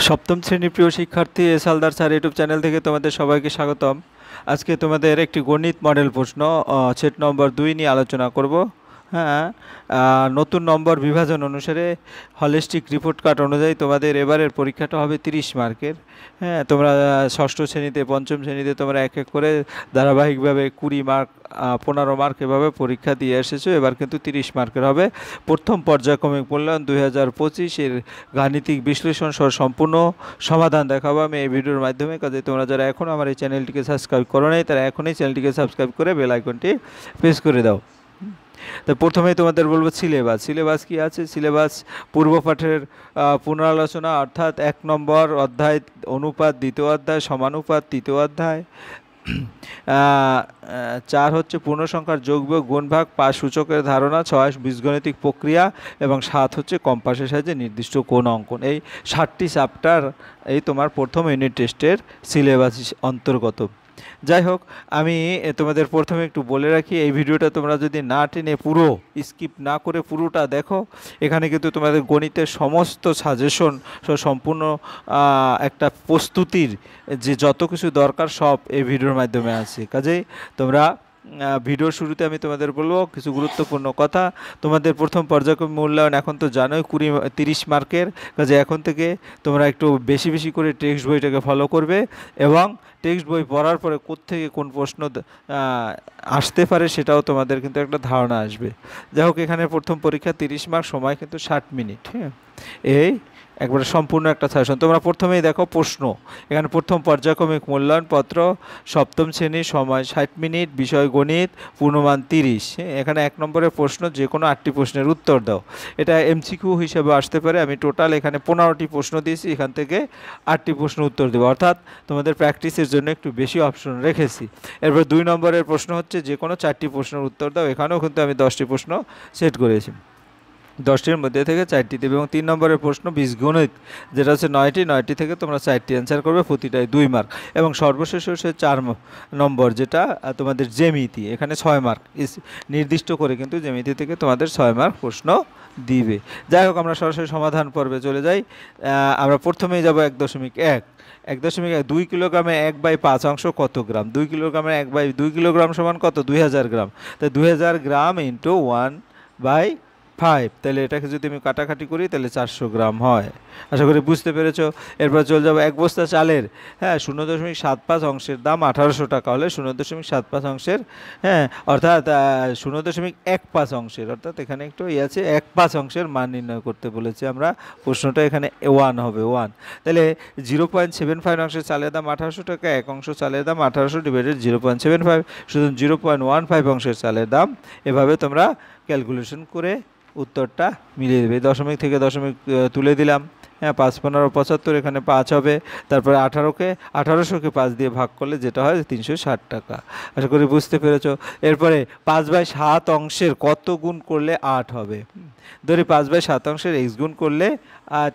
সপ্তম শ্রেণীর প্রিয় শিক্ষার্থী S Haldar sir YouTube channel থেকে তোমাদের সবাইকে স্বাগতম। আজকে তোমাদের একটি গণিত মডেল প্রশ্ন সেট নম্বর 2 নিয়ে আলোচনা করব। হ্যাঁ, নতুন নম্বর বিভাজন অনুসারে হলিস্টিক রিপোর্ট কার্ড অনুযায়ী তোমাদের এবারের পরীক্ষাটা হবে 30 মার্কের। হ্যাঁ, তোমরা ষষ্ঠ শ্রেণীতে পঞ্চম শ্রেণীতে তোমরা এক এক করে ধারাবাহিকভাবে 20 মার্ক 15 মার্ক এভাবে পরীক্ষা দিয়ে এসেছো। এবার কিন্তু 30 মার্কের হবে। প্রথম পর্যায়ক্রমিক মূল্যায়ন 2025 এর গাণিতিক বিশ্লেষণ সহ সম্পূর্ণ সমাধান দেখাবো আমি এই ভিডিওর মাধ্যমে। কাজে তোমরা যারা এখনও আমার এই চ্যানেলটিকে সাবস্ক্রাইব করো নাই তারা এখনই চ্যানেলটিকে সাবস্ক্রাইব করে বেল আইকনটি প্রেস করে দাও। তো প্রথমেই তোমাদের বলবো সিলেবাস কি আছে। সিলেবাস পূর্বপাঠের পুনরালোচনা, অর্থাৎ 1 নম্বর অধ্যায় অনুপাত, দ্বিতীয় অধ্যায় সমানুপাত, তৃতীয় অধ্যায় 4 হচ্ছে পূর্ণসংখ্যার যোগ বিয়োগ গুণ ভাগ, 5 সূচকের ধারণা, 6 বীজগণিতিক প্রক্রিয়া এবং 7 হচ্ছে কম্পাসের সাহায্যে নির্দিষ্ট কোণ অঙ্কন। এই 7টি চ্যাপ্টার এই তোমার প্রথম ইউনিট টেস্টের সিলেবাস অন্তর্গত। যাই হোক, আমি তোমাদের প্রথমে একটু বলে রাখি, এই ভিডিওটা তোমরা যদি না টেনে পুরো স্কিপ না করে পুরোটা দেখো, এখানে কিন্তু তোমাদের গণিতের সমস্ত সাজেশন সম্পূর্ণ একটা প্রস্তুতির যে যত কিছু দরকার সব এই ভিডিওর মাধ্যমে আছে। কাজেই তোমরা ভিডিওর শুরুতে আমি তোমাদের বলবো কিছু গুরুত্বপূর্ণ কথা। তোমাদের প্রথম পর্যায়ক্রমিক মূল্যায়ন এখন তো জানোই 30 মার্কের। কাজে এখন থেকে তোমরা একটু বেশি বেশি করে টেক্সট বইটাকে ফলো করবে এবং টেক্সট বই পড়ার পরে কোত্থেকে কোন প্রশ্ন আসতে পারে সেটাও তোমাদের কিন্তু একটা ধারণা আসবে। যাই হোক, এখানে প্রথম পরীক্ষা 30 মার্ক, সময় কিন্তু 60 মিনিট। হ্যাঁ, এই একবারে সম্পূর্ণ একটা সাজেশন। তোমরা প্রথমেই দেখো প্রশ্ন, এখানে প্রথম পর্যায়ক্রমিক মূল্যায়ন পত্র, সপ্তম শ্রেণী, সময় 60 মিনিট, বিষয় গণিত, পূর্ণমান 30। এখানে 1 নম্বরের প্রশ্ন, যে কোনো 8টি প্রশ্নের উত্তর দাও। এটা এমসিকিউ হিসেবে আসতে পারে। আমি টোটাল এখানে 15টি প্রশ্ন দিয়েছি, এখান থেকে 8টি প্রশ্ন উত্তর দেবো, অর্থাৎ তোমাদের প্র্যাকটিসের জন্য একটু বেশি অপশন রেখেছি। এরপর 2 নম্বরের প্রশ্ন হচ্ছে যে কোনো 4টি প্রশ্নের উত্তর দাও। এখানেও কিন্তু আমি 10টি প্রশ্ন সেট করেছি, 10টির মধ্যে থেকে 4টি দেবে। এবং 3 নম্বরের প্রশ্ন বীজগণিত, যেটা হচ্ছে 9টি থেকে তোমরা 4টি অ্যান্সার করবে, প্রতিটায় 2 মার্ক। এবং সর্বশেষ হচ্ছে 4 নম্বর, যেটা তোমাদের জ্যামিতি, এখানে 6 মার্ক নির্দিষ্ট করে কিন্তু জ্যামিতি থেকে তোমাদের 6 মার্ক প্রশ্ন দিবে। যাই হোক, আমরা সরাসরি সমাধান পর্বে চলে যাই। আমরা প্রথমেই যাব 1.1 2 কিলোগ্রামে 1/5 অংশ কত গ্রাম? 2 কিলোগ্রামে 1/2 কিলোগ্রাম সমান কত? 2000 গ্রাম। তাই 2000 গ্রাম ইন্টু 1/5, তাহলে এটাকে যদি আমি কাটাকাটি করি তাহলে 400 গ্রাম হয়। আশা করি বুঝতে পেরেছো। এরপর চলে যাবো 1 বস্তা চালের 0.75 অংশের দাম 1800 টাকা হলে 0.75 অংশের, অর্থাৎ 0.15 অংশের, অর্থাৎ এখানে একটু আছে 1/5 অংশের মান নির্ণয় করতে বলেছি আমরা। প্রশ্নটা এখানে 1 হবে, 1। তাহলে 0.75 অংশের চালের দাম 1800 টাকা, 1 অংশ চালের দাম 1800 ডিভাইডেড 0.75, সুতরাং 0.15 অংশের চালের দাম। এভাবে তোমরা ক্যালকুলেশন করে উত্তরটা মিলিয়ে দেবে। দশমিক থেকে দশমিক তুলে দিলাম। 5 15 75, এখানে 5 হবে। তারপরে 1800কে 5 দিয়ে ভাগ করলে যেটা হয় 360 টাকা। আশা করি বুঝতে পেরেছো। এরপরে 5/7 অংশের কত গুণ করলে 8 হবে? ধরি 5/7 অংশের x গুণ করলে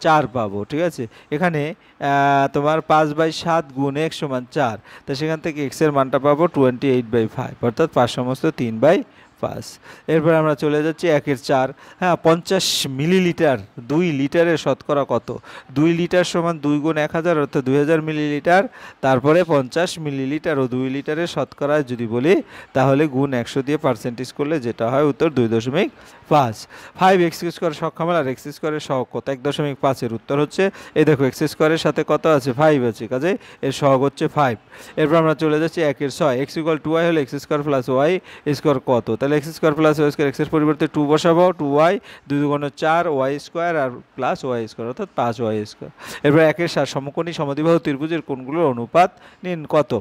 4 পাবো, ঠিক আছে। এখানে তোমার 5/7 গুণ x সমান 4, তো সেখান থেকে x এর মানটা পাবো 28/5, অর্থাৎ 5 সমস্ত 3/5। এরপর আমরা চলে যাচ্ছি 1/4। 50 মিলিলিটার, 2 লিটারের শতকরা কত? 2 লিটার সমান 2 গুণ 1000, অর্থাৎ 2000 মিলিলিটার। তারপরে 50 মিলিলিটার ও 2 লিটারের শতকরা যদি বলি তাহলে গুণ 100 দিয়ে পার্সেন্টেজ করলে যেটা হয় উত্তর 2.5। 5x স্কোয়ার সবখামেল আর এক্স স্কোয়ারের সহগ কত? 1.5 এর উত্তর হচ্ছে, এই দেখো এক্স স্কোয়ারের সাথে কত আছে? 5 আছে, কাজে এর সহগ হচ্ছে 5। এরপর আমরা চলে যাচ্ছি 1/6। x = 2y হলে x square plus y square কত? তাহলে x square plus y square, এক্সের পরিবর্তে 2 বসাবো, 2y 2 × 4 ওয়াই স্কোয়ার আর প্লাস ওয়াই স্কোয়ার, অর্থাৎ 5y স্কোয়ার। এরপর 1/7 সমকোণী সমদ্বিবাহু ত্রিভুজের কোণগুলোর অনুপাত নিন কত?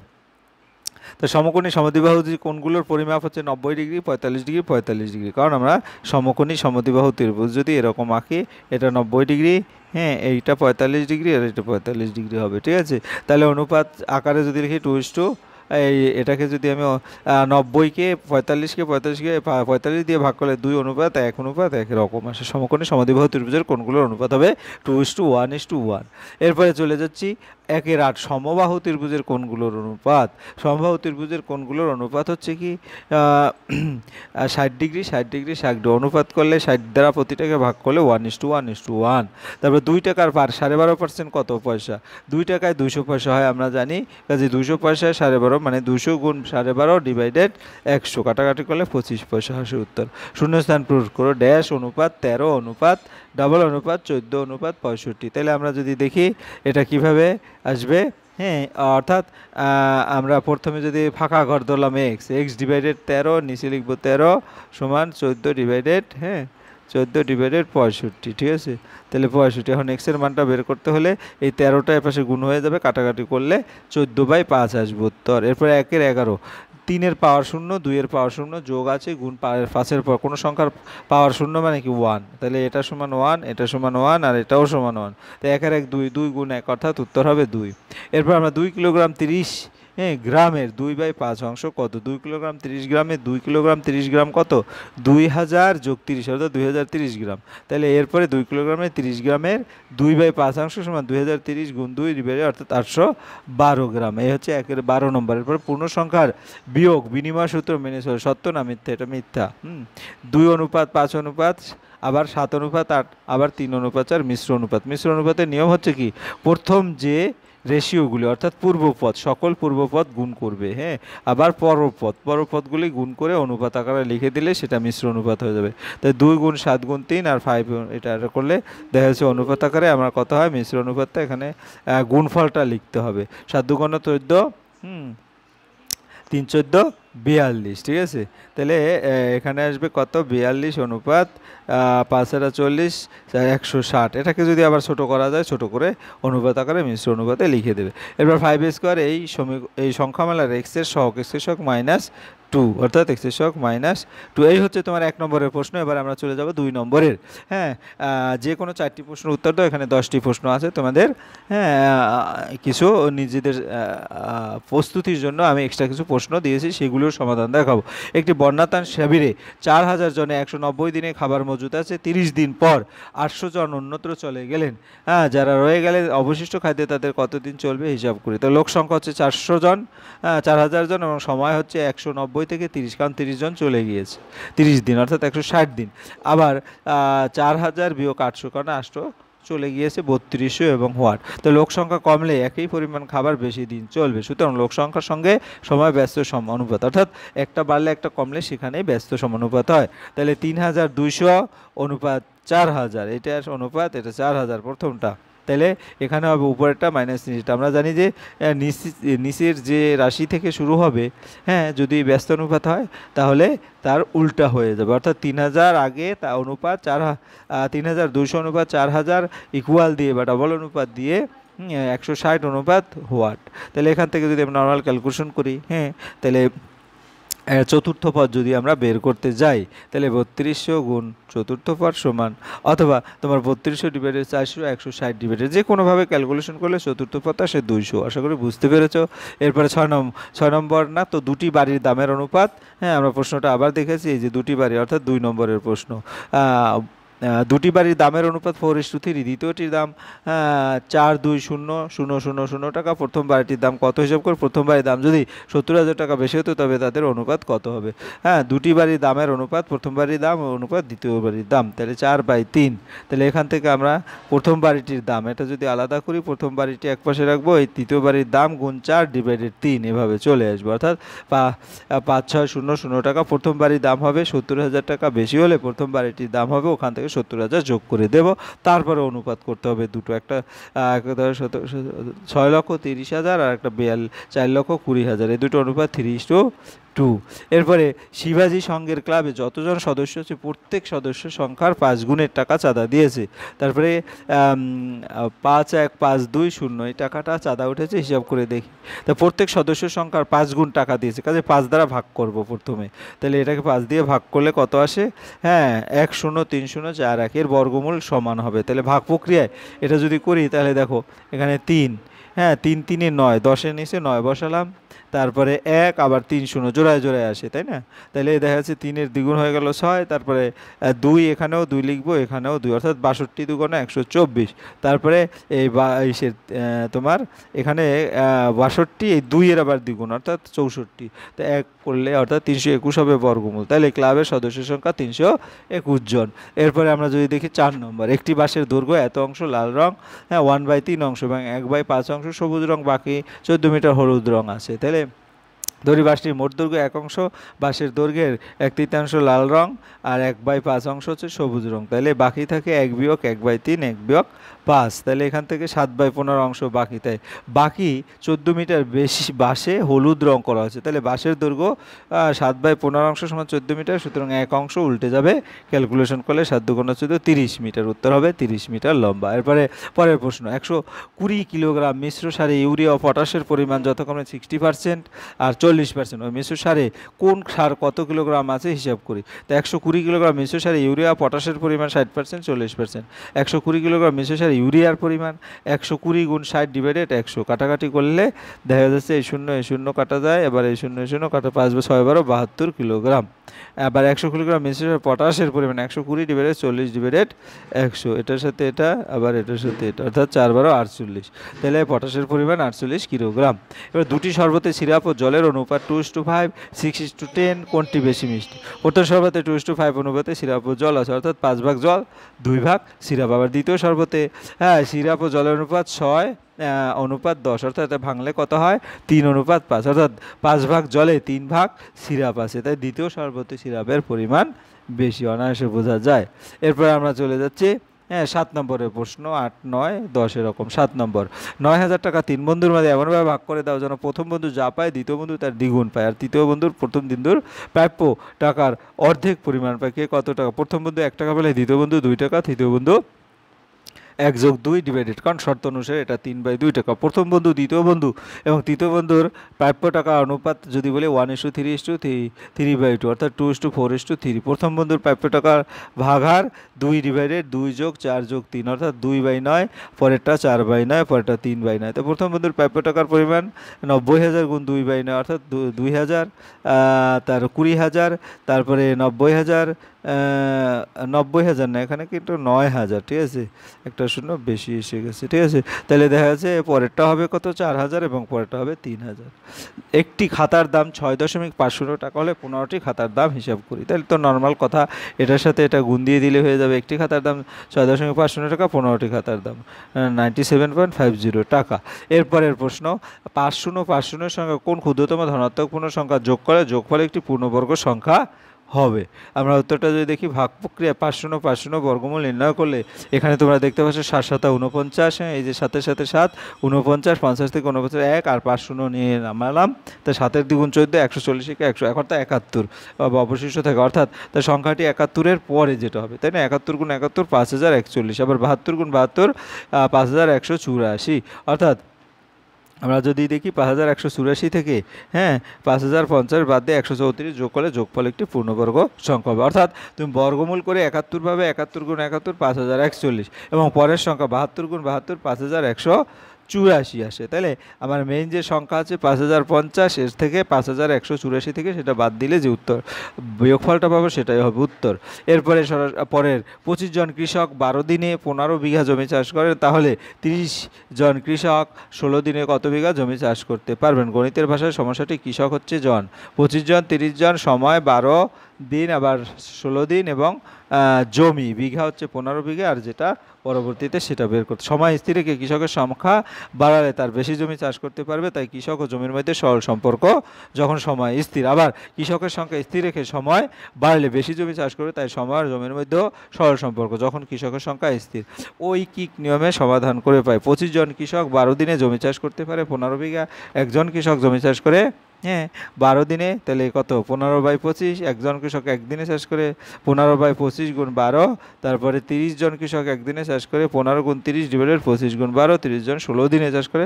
তো সমকোণী সমদ্বিবাহু কোণগুলোর পরিমাপ হচ্ছে 90 ডিগ্রি, 45 ডিগ্রি, 45 ডিগ্রি। কারণ আমরা সমকোণী সমদ্বিবাহু ত্রিভুজ যদি এরকম আঁকি, এটা 90 ডিগ্রি, এইটা 45 ডিগ্রি আর এটা 45 ডিগ্রি হবে, ঠিক আছে। তাহলে অনুপাত আকারে যদি লিখি 2:, এটাকে যদি আমি 90কে 45 দিয়ে ভাগ করলে 2:1 এরকম আসে। সমকোণী সমদ্বিবাহু ত্রিভুজের কোণগুলোর অনুপাত হবে 2:1:1। এরপরে চলে যাচ্ছি 1/8 সমবাহু ত্রিভুজের কোণগুলোর অনুপাত। সমবাহু ত্রিভুজের কোণগুলোর অনুপাত হচ্ছে কি 60 ডিগ্রি 60 ডিগ্রি 60 ডিগ্রি অনুপাত করলে 60 দ্বারা প্রতিটাকে ভাগ করলে 1:1:1। তারপর 2 টাকার পার 12.5% কত পয়সা? 2 টাকায় 200 পয়সা হয় আমরা জানি, কাজে 200 পয়সায় 12.5 মানে 200 গুণ 12.5 ডিভাইডেড 100, কাটাকাটি করলে 25 পয়সা আসে উত্তর। শূন্যস্থান পূরণ করো। ড্যাশ অনুপাত 13 অনুপাত ডাবল অনুপাত 14 অনুপাত 65। তাহলে আমরা যদি দেখি এটা কিভাবে আসবে, হ্যাঁ, অর্থাৎ আমরা প্রথমে যদি ফাঁকা ঘর ধরলাম এক্স ডিভাইডেড 13, নিচে লিখবো 13 সমান 14 ডিভাইডেড 65, ঠিক আছে। তাহলে 65, এখন এক্সের মানটা বের করতে হলে এই 13টা এপাশে গুণ হয়ে যাবে, কাটাকাটি করলে 14/5 আসবে উত্তর। এরপরে 1-এর 11, 3-এর পাওয়ার 0, 2-এর পাওয়ার 0, যোগ আছে গুণ 5-এর পর কোনো সংখ্যার পাওয়ার 0 মানে কি 1, তাহলে এটা সমান 1, এটা সমান 1 আর এটাও সমান 1, তো 1-এর 1 2, 2 গুণ 1 অর্থাৎ উত্তর হবে 2। এরপর আমরা 2 কিলোগ্রাম 30 গ্রামের 2/5 অংশ কত? 2 কিলোগ্রাম 30 গ্রামে 2 কিলোগ্রাম 30 গ্রাম কত? 2000 যোগ 30 অর্থাৎ 2030 গ্রাম। তাহলে এরপরে 2 কিলোগ্রামের 30 গ্রামের 2/5 অংশ সমান 2030 গুণ 2 ডিভাইডেড অর্থাৎ 812 গ্রাম। এই হচ্ছে 1-এর 12 নম্বর। এরপর পূর্ণ সংখ্যার বিয়োগ বিনিময় সূত্র মেনে চলে, সত্য না মিথ্যা? এটা মিথ্যা। 2 অনুপাত 5 অনুপাত আবার 7 অনুপাত 8 আবার 3 অনুপাত 4 মিশ্র অনুপাত। মিশ্র অনুপাতের নিয়ম হচ্ছে কি, প্রথম যে রেশিওগুলি অর্থাৎ পূর্বপদ, সকল পূর্বপদ গুণ করবে, হ্যাঁ, আবার পরপদগুলি গুণ করে অনুপাত আকারে লিখে দিলে সেটা মিশ্র অনুপাত হয়ে যাবে। তাই 2 গুণ 7 গুণ 3 আর 5 এটা করলে দেখা যাচ্ছে অনুপাত আকারে আমার কত হয় মিশ্র অনুপাতটা, এখানে গুণফলটা লিখতে হবে। 7 2 14, 3 14 42, ঠিক আছে। তাহলে এখানে আসবে কত? 42 অনুপাত 5 আর 40 160। এটাকে যদি আবার ছোট করা যায়, ছোট করে অনুপাত আকারে মিশ্র অনুপাতে লিখে দেবে। এরপর 5² এই সংখ্যামালার এক্সের সহগ -2 অর্থাৎ এক্সের সহগ -2। এই হচ্ছে তোমার 1 নম্বরের প্রশ্ন। এবার আমরা চলে যাব 2 নম্বরের। হ্যাঁ, যে কোনো 4টি প্রশ্ন উত্তর দাও, এখানে 10টি প্রশ্ন আছে তোমাদের। হ্যাঁ, কিছু নিজেদের প্রস্তুতির জন্য আমি এক্সট্রা কিছু প্রশ্ন দিয়েছি, সেগুলোর সমাধান দেখাবো। একটি বন্যাত্রাণ শিবিরে 4000 জনে 190 দিনে খাবার মজুদ আছে। 30 দিন পর 800 জন অন্যত্র চলে গেলেন। হ্যাঁ, যারা রয়ে গেলে অবশিষ্ট খাদ্যে তাদের কতদিন চলবে হিসাব করি। তো লোক সংখ্যা হচ্ছে 400 জন, 4000 জন এবং সময় হচ্ছে 190 থেকে 30, কারণ 30 জন চলে গিয়েছে। 30 দিন অর্থাৎ 160 দিন। আবার 4000 বিয়োগ 800, কারণ 800 চলে গিয়েছে 3200 এবং হোয়াট। তো লোক সংখ্যা কমলে একই পরিমাণ খাবার বেশি দিন চলবে। সুতরাং লোক সংখ্যার সঙ্গে সময় ব্যস্ত সমানুপাত, অর্থাৎ একটা বাড়লে একটা কমলে সেখানেই ব্যস্ত সমানুপাত হয়। তাহলে 3200 অনুপাত 4000, এটা অনুপাত, এটা 4000 প্রথমটা। তাহলে এখানে হবে উপরেরটা মাইনাস নিচেরটা। আমরা জানি যে নিচের যে রাশি থেকে শুরু হবে, হ্যাঁ, যদি ব্যস্ত অনুপাত হয় তাহলে তার উল্টা হয়ে যাবে, অর্থাৎ 3000 আগে তা অনুপাত 3200 অনুপাত 4000 ইকুয়াল দিয়ে বা ডবল অনুপাত দিয়ে 160 অনুপাত হোয়াট। তাহলে এখান থেকে যদি আমরা নর্মাল ক্যালকুলেশন করি, হ্যাঁ, তাহলে চতুর্থ পদ যদি আমরা বের করতে যাই, তাহলে 3200 গুণ চতুর্থ পদ সমান, অথবা তোমার 3200 ডিভাইডেড 400 160 ডিভাইডেড, যে কোনোভাবে ক্যালকুলেশন করলে চতুর্থ পদ আসে 200। আশা করি বুঝতে পেরেছ। এরপরে 6 নম্বর না তো, দুটি বাড়ির দামের অনুপাত। হ্যাঁ, আমরা প্রশ্নটা আবার দেখেছি, এই যে দুটি বাড়ি অর্থাৎ 2 নম্বরের প্রশ্ন। দুটি বাড়ির দামের অনুপাত 4:3। দ্বিতীয়টির দাম 42000 টাকা। প্রথম বাড়িটির দাম কত হিসাব করে? প্রথম বাড়ির দাম যদি 70,000 টাকা বেশি হতো তবে তাদের অনুপাত কত হবে? হ্যাঁ, দুটি বাড়ির দামের অনুপাত, প্রথম বাড়ির দাম অনুপাত দ্বিতীয় বাড়ির দাম, তাহলে 4/3। তাহলে এখান থেকে আমরা প্রথম বাড়িটির দাম এটা যদি আলাদা করি, প্রথম বাড়িটি এক পাশে রাখবো, এই তৃতীয় বাড়ির দাম গুণ 4 ডিভাইডেড 3 এভাবে চলে আসবে, অর্থাৎ 5600 টাকা। প্রথম বাড়ির দাম হবে 70,000 টাকা বেশি হলে প্রথম বাড়িটির দাম হবে, ওখান থেকে 70,000 যোগ করে দেব। তারপরে অনুপাত করতে হবে দুটো, একটা 6,30,000 আর একটা 4,20,000, এই দুটো অনুপাত 3:2। এরপরে শিবাজি সংঘের ক্লাবে যতজন সদস্য আছে প্রত্যেক সদস্য সংখ্যার 5 গুণের টাকা চাঁদা দিয়েছে। তারপরে 5,1,5,2,0 এই টাকাটা চাঁদা উঠেছে, হিসাব করে দেখি। তা প্রত্যেক সদস্য সংখ্যার 5 গুণ টাকা দিয়েছে, কাজে 5 দ্বারা ভাগ করব প্রথমে। তাহলে এটাকে 5 দিয়ে ভাগ করলে কত আসে? হ্যাঁ, 1,0,3,0,4,1 এর বর্গমূল সমান হবে। তাহলে ভাগ প্রক্রিয়ায় এটা যদি করি তাহলে দেখো এখানে 3, হ্যাঁ, 3 3 9, 10-এর নিচে 9 বসালাম, তারপরে 1 আবার 3 শূন্য জোড়ায় জোড়ায় আসে, তাই না? তাহলে দেখা যাচ্ছে 3-এর দ্বিগুণ হয়ে গেল 6, তারপরে 2 এখানেও 2 লিখবো, এখানেও 2, অর্থাৎ 62 দুগুণে 124। তারপরে এই তোমার এখানে 62, এই 2-এর আবার দ্বিগুণ অর্থাৎ 64, তো 1 করলে অর্থাৎ 321 হবে বর্গমূল। তাহলে ক্লাবের সদস্য সংখ্যা 321 জন। এরপরে আমরা যদি দেখি 4 নম্বর, একটি বাঁশের দৈর্ঘ্য এত অংশ লাল রং, হ্যাঁ 1/3 অংশ এবং 1/5 অংশ সবুজ রং, বাকি 14 মিটার হলুদ রং আছে। তাহলে দড়ি বাঁশটির মোট দৈর্ঘ্য 1 অংশ, বাঁশের দৈর্ঘ্যের 1/3 লাল রং আর 1/5 অংশ হচ্ছে সবুজ রং। তাহলে বাকি থাকে 1 বিয়োগ 1/3, 1 বিয়োগ 5। তাহলে এখান থেকে 7/15 অংশ বাকি, তাই বাকি 14 মিটার বেশি বাঁশে হলুদ রং করা হয়েছে। তাহলে বাঁশের দৈর্ঘ্য 7/15 অংশ সমান 14 মিটার, সুতরাং 1 অংশ উল্টে যাবে, ক্যালকুলেশন করলে 7 × 14 30 মিটার, উত্তর হবে 30 মিটার লম্বা। এরপরে পরের প্রশ্ন, 120 কিলোগ্রাম মিশ্র সারে ইউরিয়া ও পটাশের পরিমাণ যথাক্রমে 60% আর 40%। ওই মিশ্র সারে কোন সার কত কিলোগ্রাম আছে হিসাব করি। তো 120 কিলোগ্রাম মিশ্র সারে ইউরিয়া পটাশের পরিমাণ 60%, 40%। 120 কিলোগ্রাম মিশ্র সারে ইউরিয়ার পরিমাণ 120 × 60 ডিভাইডেড 100, কাটাকাটি করলে দেখা যাচ্ছে এই শূন্য কাটা যায়, এবার এই শূন্য কাটা 5 × 6 = 72 কিলোগ্রাম। আবার 100 কিলোগ্রাম মিশ্র পটাশের পরিমাণ 120 ডিভাইডেড 40 ডিভাইডেড 100, এটার সাথে এটা আবার এটার সাথে এটা, অর্থাৎ 4 × 12 = 48। তাহলে পটাশের পরিমাণ 48 কিলোগ্রাম। এবার দুটি শরবতে সিরাপ ও জলের অনুপাত 2:5, 6:10 কোনটি বেশি মিষ্টি? প্রথম শরবতে 2:5 অনুপাতে সিরাপ ও জল আছে, অর্থাৎ 5 ভাগ জল 2 ভাগ সিরাপ। আবার দ্বিতীয় শরবতে সিরাপ ও জলের অনুপাত 6:10, অর্থাৎ এটা ভাঙলে কত হয় 3:5, অর্থাৎ 5 ভাগ জলে 3 ভাগ সিরাপ আছে, তাই দ্বিতীয় শরবতে সিরাপের পরিমাণ বেশি, অনায়াসে বোঝা যায়। এরপর আমরা চলে যাচ্ছি 7 নম্বরের প্রশ্ন, 8, 9, 10 এরকম। 7 নম্বর, 9,000 টাকা 3 বন্ধুর মাঝে এমনভাবে ভাগ করে দাও যেন প্রথম বন্ধু যা পায় দ্বিতীয় বন্ধু তার দ্বিগুণ পায়, আর তৃতীয় বন্ধুর প্রথম বন্ধুর প্রাপ্য টাকার অর্ধেক পরিমাণ পায়। কে কত টাকা? প্রথম বন্ধু 1 টাকা পেলে দ্বিতীয় বন্ধু 2 টাকা, তৃতীয় বন্ধু 1 + 2 ডিভাইডেড, কারণ শর্ত অনুসারে এটা 3/2 টাকা। প্রথম বন্ধু, দ্বিতীয় বন্ধু এবং তৃতীয় বন্ধুর প্রাপ্য টাকা অনুপাত যদি বলি 1:3:3, 3/2, অর্থাৎ 2:4:3। প্রথম বন্ধুর প্রাপ্য টাকার ভাগার 2 ডিভাইডেড 2 + 4 + 3, অর্থাৎ 2/9, পরেরটা 4/9, পরেরটা 3/9। তো প্রথম বন্ধুর প্রাপ্য টাকার পরিমাণ 90,000 × 2/9, অর্থাৎ 2,000, তার 20,000, তারপরে 90,000, 90,000 না, এখানে কিন্তু 9,000, ঠিক আছে, একটা শূন্য বেশি এসে গেছে, ঠিক আছে। তাহলে দেখা যাচ্ছে পরেরটা হবে কত 4,000 এবং পরেরটা হবে 3,000। একটি খাতার দাম 6.50 টাকা হলে 15টি খাতার দাম হিসাব করি। তাহলে তো নর্মাল কথা, এটার সাথে এটা গুণ দিয়ে দিলে হয়ে যাবে। একটি খাতার দাম 6.50 টাকা, 15টি খাতার দাম 97.50 টাকা। এরপরের প্রশ্ন, 5 সঙ্গে কোন ক্ষুদ্রতম ধনাত্মক পূর্ণ সংখ্যা যোগ করে যোগফলে একটি পূর্ণবর্গ সংখ্যা হবে? আমরা উত্তরটা যদি দেখি, ভাগ প্রক্রিয়া 5 বর্গমূল নির্ণয় করলে এখানে তোমরা দেখতে পাচ্ছ 7 × 7 = 49, এই যে 7-এর সাথে 7 49, 50 থেকে 49 1 আর 5 শূন্য নিয়ে নামালাম, তা 7-এর দ্বিগুণ 14, 140 × 100, এখন তো 71 অবশিষ্ট থাকে, অর্থাৎ তার সংখ্যাটি 71-এর পরে যেটা হবে, তাই না? 71 × 71 5,041, আবার 72 × 72 5,184, অর্থাৎ আমরা যদি দেখি 5,184 থেকে 5,050 বাদ দিয়ে 134 যোগ করলে যোগফল একটি পূর্ণবর্গ সংখ্যা হবে। অর্থাৎ তুমি বর্গমূল করে 71 পাবে, 71 × 71 5,041, এবং পরের সংখ্যা 72 × 72 5,184 আসে। তাহলে আমার মেইন যে সংখ্যা আছে 5,050, এর থেকে 5,184 থেকে সেটা বাদ দিলে যে উত্তর বিয়োগফলটা পাবো সেটাই হবে উত্তর। এরপরে পরের 25 জন কৃষক 12 দিনে 15 বিঘা জমি চাষ করেন, তাহলে 30 জন কৃষক 16 দিনে কত বিঘা জমি চাষ করতে পারবেন? গণিতের ভাষায় সমস্যাটি কৃষক হচ্ছে জন, 25 জন, 30 জন, সময় 12 দিন, আবার 16 দিন, এবং জমি বিঘা হচ্ছে 15 বিঘা, আর যেটা পরবর্তীতে সেটা বের করতে। সময় স্থির রেখে কৃষকের সংখ্যা বাড়ালে তার বেশি জমি চাষ করতে পারবে, তাই কৃষক ও জমির মধ্যে সরল সম্পর্ক যখন সময় স্থির। আবার কৃষকের সংখ্যা স্থির রেখে সময় বাড়লে বেশি জমি চাষ করবে, তাই সময় আর জমির মধ্যেও সরল সম্পর্ক যখন কৃষকের সংখ্যা স্থির। ঐকিক নিয়মে সমাধান করে পায় 25 জন কৃষক 12 দিনে জমি চাষ করতে পারে 15 বিঘা, একজন কৃষক জমি চাষ করে হ্যাঁ 12 দিনে তাহলে কত 15/25, একজন কৃষক একদিনে চাষ করে 15/25 গুণ 12, তারপরে 30 জন কৃষক একদিনে চাষ করে 15 গুণ 30 ডিভাইডেড 25 গুণ 12, 30 জন 16 দিনে চাষ করে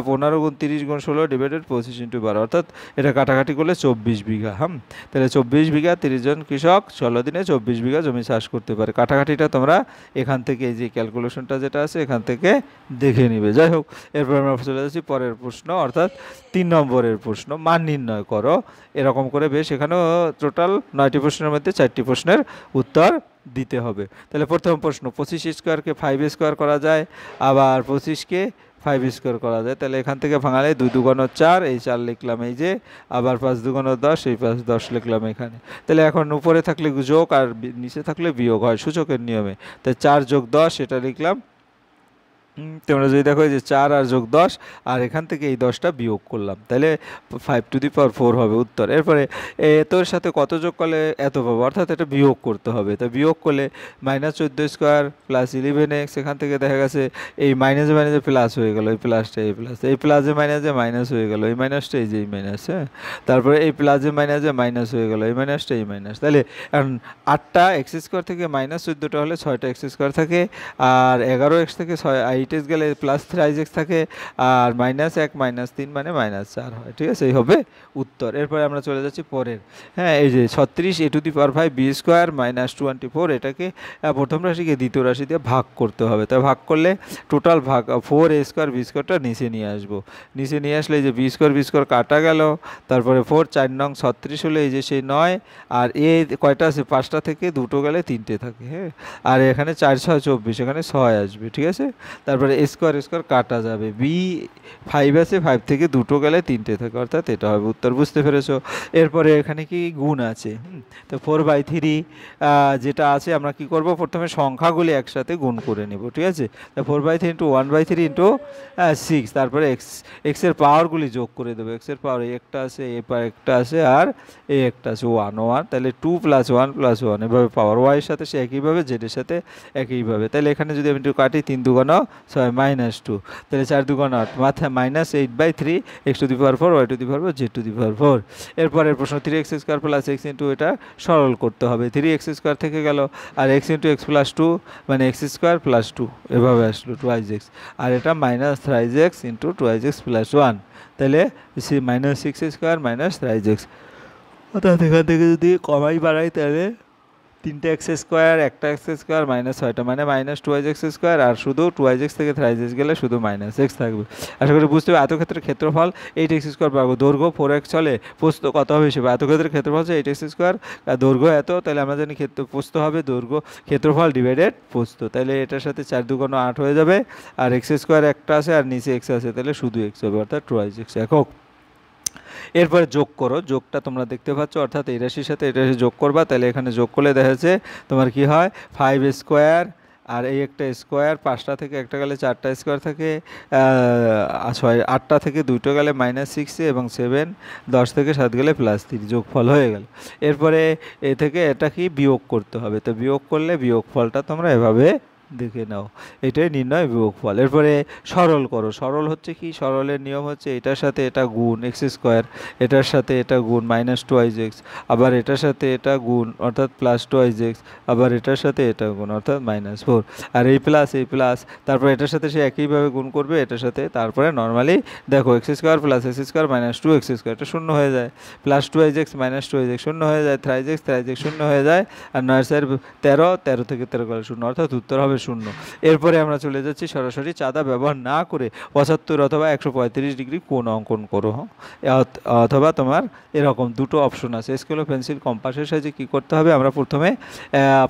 15 গুণ 30 গুণ 16 ডিভাইডেড 25 ইন্টু 12, অর্থাৎ এটা কাটাকাটি করলে 24 বিঘা। তাহলে 24 বিঘা 30 জন কৃষক 16 দিনে 24 বিঘা জমি চাষ করতে পারে। কাটাকাটিটা তোমরা এখান থেকে এই যে ক্যালকুলেশনটা যেটা আছে এখান থেকে দেখে নিবে। যাই হোক, এরপর আমরা চলে যাচ্ছি পরের প্রশ্ন, অর্থাৎ 3 নম্বরের প্রশ্ন, মান নির্ণয় করো। এরকম করে বেশ এখানেও টোটাল 9টি প্রশ্নের মধ্যে 4টি প্রশ্নের উত্তর দিতে হবে। তাহলে প্রথম প্রশ্ন, 25 স্কোয়ারকে 5 স্কোয়ার করা যায়, আবার 25কে 5 স্কোয়ার করা যায়। তাহলে এখান থেকে ভাঙালে 2 দুগুণ 4, এই 4 লিখলাম এই যে, আবার 5 দুগুণ 10, এই 5 10 লিখলাম এখানে। তাহলে এখন উপরে থাকলে যোগ আর নিচে থাকলে বিয়োগ হয় সূচকের নিয়মে। তাই 4 যোগ 10 এটা লিখলাম। তোমরা যদি দেখো যে 4 আর যোগ 10, আর এখান থেকে এই 10টা বিয়োগ করলাম, তাহলে 5^4 হবে উত্তর। এরপরে এতর সাথে কত যোগ করলে এত পাবো, অর্থাৎ এটা বিয়োগ করতে হবে। তো বিয়োগ করলে -14 স্কোয়ার প্লাস 11x, এখান থেকে দেখা গেছে এই মাইনাসে মাইনাসে প্লাস হয়ে গেল, এই প্লাসটা এই প্লাস, এই প্লাসে মাইনাসে মাইনাস হয়ে গেল, এই মাইনাসটা এই যে এই মাইনাস, হ্যাঁ তারপরে এই প্লাসে মাইনাসে মাইনাস হয়ে গেল, এই মাইনাসটা এই মাইনাস। তাহলে এখন 8টা এক্স স্কোয়ার থেকে -14টা হলে 6টা এক্স স্কোয়ার থাকে, আর 11x থেকে 8x গেলে প্লাস 3x থাকে, আর -1 -3 মানে -4 হয়। ঠিক আছে, এই হবে উত্তর। এরপরে আমরা চলে যাচ্ছি পরের, হ্যাঁ এই যে 36 a⁵ b স্কোয়ার -24, এটাকে প্রথম রাশিকে দ্বিতীয় রাশি দিয়ে ভাগ করতে হবে। তাই ভাগ করলে টোটাল ভাগ 4a স্কোয়ার b স্কোয়ারটা নিচে নিয়ে আসবো। নিচে নিয়ে আসলে এই যে b স্কোয়ার কাটা গেল, তারপরে 4 4 নং 36 হলে এই যে সেই 9, আর এ কয়টা আছে 5টা থেকে 2টো গেলে 3টে থাকে, হ্যাঁ আর এখানে 4 6 24, এখানে 6 আসবে। ঠিক আছে, তারপরে স্কোয়ার কাটা যাবে, বি 5 আছে, 5 থেকে 2টো গেলে 3টে থাকে, অর্থাৎ এটা হবে উত্তর। বুঝতে পেরেছো? এরপরে এখানে কি গুণ আছে, তো 4/3 যেটা আছে আমরা কি করব, প্রথমে সংখ্যাগুলি একসাথে গুণ করে নিব। ঠিক আছে, তো 4/3 × 1/3 × 6, তারপরে এক্সের পাওয়ারগুলি যোগ করে দেবো। এক্সের পাওয়ার একটা আছে, একটা আছে, আর একটা আছে 1, তাহলে 2 + 1 + 1 এভাবে পাওয়ার, ওয়াইয়ের সাথে সে একইভাবে, জেডের সাথে একইভাবে। তাহলে এখানে যদি আমি একটু কাটি, 3 দুগুণ 6 -2, তাহলে 4 দুগুণ 8, মাথায় -8/3 x⁴ y⁴ z⁴। এরপরের প্রশ্ন, 3x² + x * এটা সরল করতে হবে। 3x² থেকে গেল, আর x * x + 2 মানে x² + 2 এভাবে আসলো 2x, আর এটা -3x * 2x + 1, তাহলে -6² - 3x, অর্থাৎ এখান থেকে যদি কমাই বাড়াই তাহলে 3টা x², একটা x² -6টা মানে -2x², আর শুধু 2x থেকে 3x গেলে শুধু -x থাকবে। আশা করি বুঝতে হবে। আয়তক্ষেত্রের ক্ষেত্রফল 8x² পাবো, দৈর্ঘ্য 4x হলে প্রস্থ কত হবে হিসেবে, আয়তক্ষেত্রের ক্ষেত্রফল হচ্ছে 8x², আর দৈর্ঘ্য এত, তাহলে আমরা জানি প্রস্থ হবে দৈর্ঘ্য ক্ষেত্রফল ডিভাইডেড প্রস্থ, তাহলে এটার সাথে 4 দুগুণ 8 হয়ে যাবে, আর x² একটা আছে আর নিচে x আছে, তাহলে শুধু x হবে, অর্থাৎ 2x একক। এরপরে যোগ করো, যোগটা তোমরা দেখতে পাচ্ছ, অর্থাৎ এই রাশির সাথে এটা যোগ করবা, তাহলে এখানে যোগ করলে দেখা যাচ্ছে তোমার কি হয় 5² আর এই একটা স্কোয়ার, 5টা থেকে একটা গেলে 4টা স্কোয়ার থাকে, 8টা থেকে 2টো গেলে -6, এবং 7 10 থেকে 7 গেলে +3, যোগফল হয়ে গেল। এরপরে এ থেকে এটা কি বিয়োগ করতে হবে, তো বিয়োগ করলে বিয়োগফলটা তোমরা এভাবে দেখে নাও, এটাই নির্ণয় বিয়োগফল। এরপরে সরল করো, সরল হচ্ছে কি, সরলের নিয়ম হচ্ছে এটার সাথে এটা গুণ x², এটার সাথে এটা গুণ -2x, আবার এটার সাথে এটা গুণ অর্থাৎ +2x, আবার এটার সাথে এটা গুণ অর্থাৎ -4, আর এই প্লাস তারপর এটার সাথে সে একইভাবে গুণ করবে এটার সাথে, তারপরে নর্মালি দেখো x² + x² -2x², এটা শূন্য হয়ে যায়, +2x -2x শূন্য হয়ে যায়, 3x শূন্য হয়ে যায়, আর 9 4 13, 13 থেকে 13 গেলে শূন্য, অর্থাৎ উত্তর হবে 0। এরপরে আমরা চলে যাচ্ছি সরাসরি চাঁদা ব্যবহার না করে 75 অথবা 135 ডিগ্রি কোণ অঙ্কন করো, অথবা তোমার এরকম দুটো অপশন আছে, স্কেল, পেন্সিল, কম্পাসের সাহায্যে কী করতে হবে, আমরা প্রথমে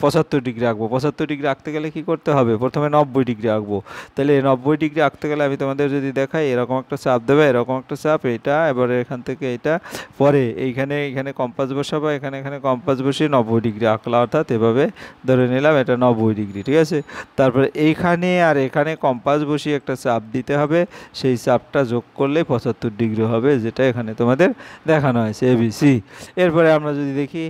75 ডিগ্রি আঁকবো। 75 ডিগ্রি আঁকতে গেলে কী করতে হবে, প্রথমে 90 ডিগ্রি আঁকবো। তাহলে 90 ডিগ্রি আঁকতে গেলে আমি তোমাদের যদি দেখাই, এরকম একটা চাপ দেবে, এরকম একটা চাপ, এটা এবারে এখান থেকে এটা, পরে এইখানে কম্পাস বসাবো, এখানে কম্পাস বসিয়ে 90 ডিগ্রি আঁকলা, অর্থাৎ এভাবে ধরে নিলাম এটা 90 ডিগ্রি। ঠিক আছে, তারপরে এইখানে আর এখানে কম্পাস বসিয়ে একটা চাপ দিতে হবে, সেই চাপটা যোগ করলে 75 ডিগ্রি হবে, যেটা এখানে তোমাদের দেখানো হয়েছে ABC। এরপরে আমরা যদি দেখি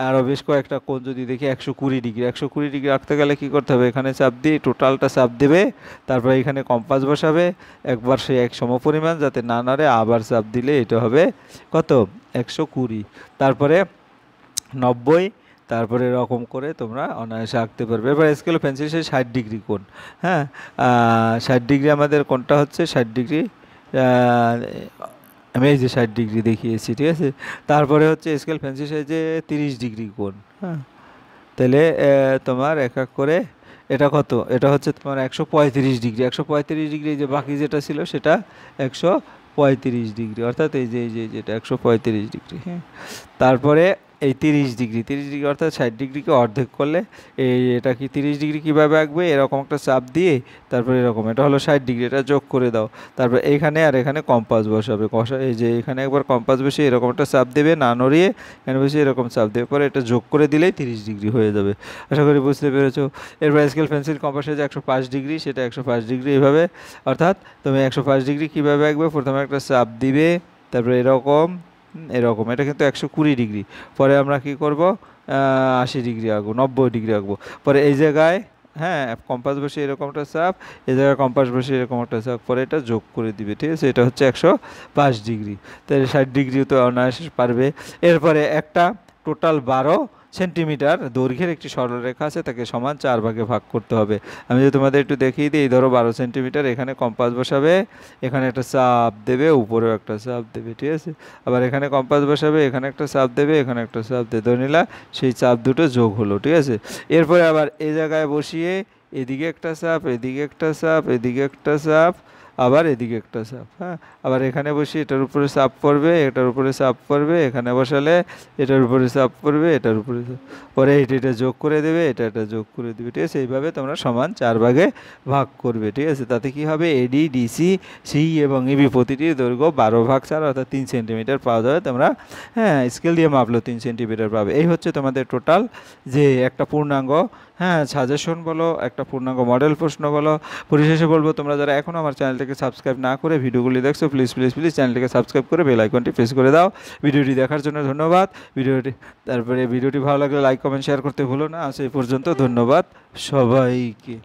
আরও বেশ কয়েকটা কোণ যদি দেখি, 120 ডিগ্রি, 120 ডিগ্রি আঁকতে গেলে কী করতে হবে, এখানে চাপ দিয়ে টোটালটা চাপ দেবে, তারপরে এখানে কম্পাস বসাবে একবার সেই এক সমপরিমাণ যাতে না নাড়ে, আবার চাপ দিলে এটা হবে কত 120, তারপরে 90, তারপরে এরকম করে তোমরা অনায়াসে আঁকতে পারবে। এবার স্কেল পেন্সিল সেই 60 ডিগ্রি কোণ, হ্যাঁ 60 ডিগ্রি আমাদের কোণটা হচ্ছে 60 ডিগ্রি, আমি এই যে 60 ডিগ্রি দেখিয়েছি, ঠিক আছে। তারপরে হচ্ছে স্কেল পেন্সিল সাইজে 30 ডিগ্রি কোণ, হ্যাঁ তাহলে তোমার এক এক করে এটা কত, এটা হচ্ছে তোমার 135 ডিগ্রি, 135 ডিগ্রি, যে বাকি যেটা ছিল সেটা 135 ডিগ্রি, অর্থাৎ এই যে যেটা 135 ডিগ্রি, হ্যাঁ। তারপরে এই 30 ডিগ্রি, 30 ডিগ্রি অর্থাৎ 60 ডিগ্রিকে অর্ধেক করলে এটা কি 30 ডিগ্রি কীভাবে আঁকবে, এরকম একটা চাপ দিয়ে তারপরে এরকম, এটা হলো 60 ডিগ্রি, এটা যোগ করে দাও, তারপর এইখানে আর এখানে কম্পাস বসাবে, এই যে এখানে একবার কম্পাস বসিয়ে এরকম একটা চাপ দেবে, না নড়িয়ে এখানে বসিয়ে এরকম চাপ দেবে, পরে এটা যোগ করে দিলেই 30 ডিগ্রি হয়ে যাবে। আশা করি বুঝতে পেরেছো। এরপর স্কেল পেন্সিল কম্পাসে যে 105 ডিগ্রি, সেটা 105 ডিগ্রি এইভাবে, অর্থাৎ তুমি 105 ডিগ্রি কীভাবে আঁকবে, প্রথমে একটা চাপ দিবে, তারপরে এরকম এরকম, এটা কিন্তু 120 ডিগ্রি, পরে আমরা কি করব 80 ডিগ্রি আঁকবো, 90 ডিগ্রি আঁকবো, পরে এই জায়গায় হ্যাঁ কম্পাস বসে এরকম একটা চাপ, এই জায়গায় কম্পাস বসে এরকম একটা চাপ, পরে এটা যোগ করে দিবে, ঠিক আছে। এটা হচ্ছে 105 ডিগ্রি, তাহলে 60 ডিগ্রিও তো অনায়াসে পারবে। এরপরে একটা টোটাল 12 সেন্টিমিটার দৈর্ঘ্যের একটি সরলরেখা আছে, তাকে সমান 4 ভাগে ভাগ করতে হবে। আমি যদি তোমাদের একটু দেখিয়ে দিই, ধরো 12 সেন্টিমিটার, এখানে কম্পাস বসাবে, এখানে একটা চাপ দেবে, উপরেও একটা চাপ দেবে, ঠিক আছে। আবার এখানে কম্পাস বসাবে, এখানে একটা চাপ দেবে, এখানে একটা চাপ দেবে, ধরে নিলা সেই চাপ দুটো যোগ হলো, ঠিক আছে। এরপরে আবার এই জায়গায় বসিয়ে এদিকে একটা চাপ, এদিকে একটা চাপ, এদিকে একটা চাপ, আবার এদিকে একটা চাপ, হ্যাঁ আবার এখানে বসে এটার উপরে চাপ পড়বে, এটার উপরে চাপ পড়বে, এখানে বসালে এটার উপরে চাপ পড়বে, এটার উপরে পরে এটা যোগ করে দেবে, এটা যোগ করে দেবে, ঠিক আছে। এইভাবে তোমরা সমান 4 ভাগে ভাগ করবে, ঠিক আছে। তাতে কি হবে, এডি ডিসি সি এবং ইবি প্রতিটির দৈর্ঘ্য 12/4 অর্থাৎ 3 সেন্টিমিটার পাওয়া যাবে তোমরা, হ্যাঁ স্কেল দিয়ে মাপলো 3 সেন্টিমিটার পাবে। এই হচ্ছে তোমাদের টোটাল যে একটা পূর্ণাঙ্গ, হ্যাঁ সাজেশন বলো, একটা পূর্ণাঙ্গ মডেল প্রশ্ন বলো। পরিশেষে বলবো, তোমরা যারা এখনও আমার চ্যানেলটিকে সাবস্ক্রাইব না করে ভিডিওগুলি দেখছো, প্লিজ প্লিজ প্লিজ চ্যানেলটিকে সাবস্ক্রাইব করে বেল আইকনটি প্রেস করে দাও। ভিডিওটি দেখার জন্য ধন্যবাদ। তারপরে ভিডিওটি ভালো লাগলে লাইক কমেন্ট শেয়ার করতে ভুলো না। আজ এই পর্যন্ত, ধন্যবাদ সবাইকে।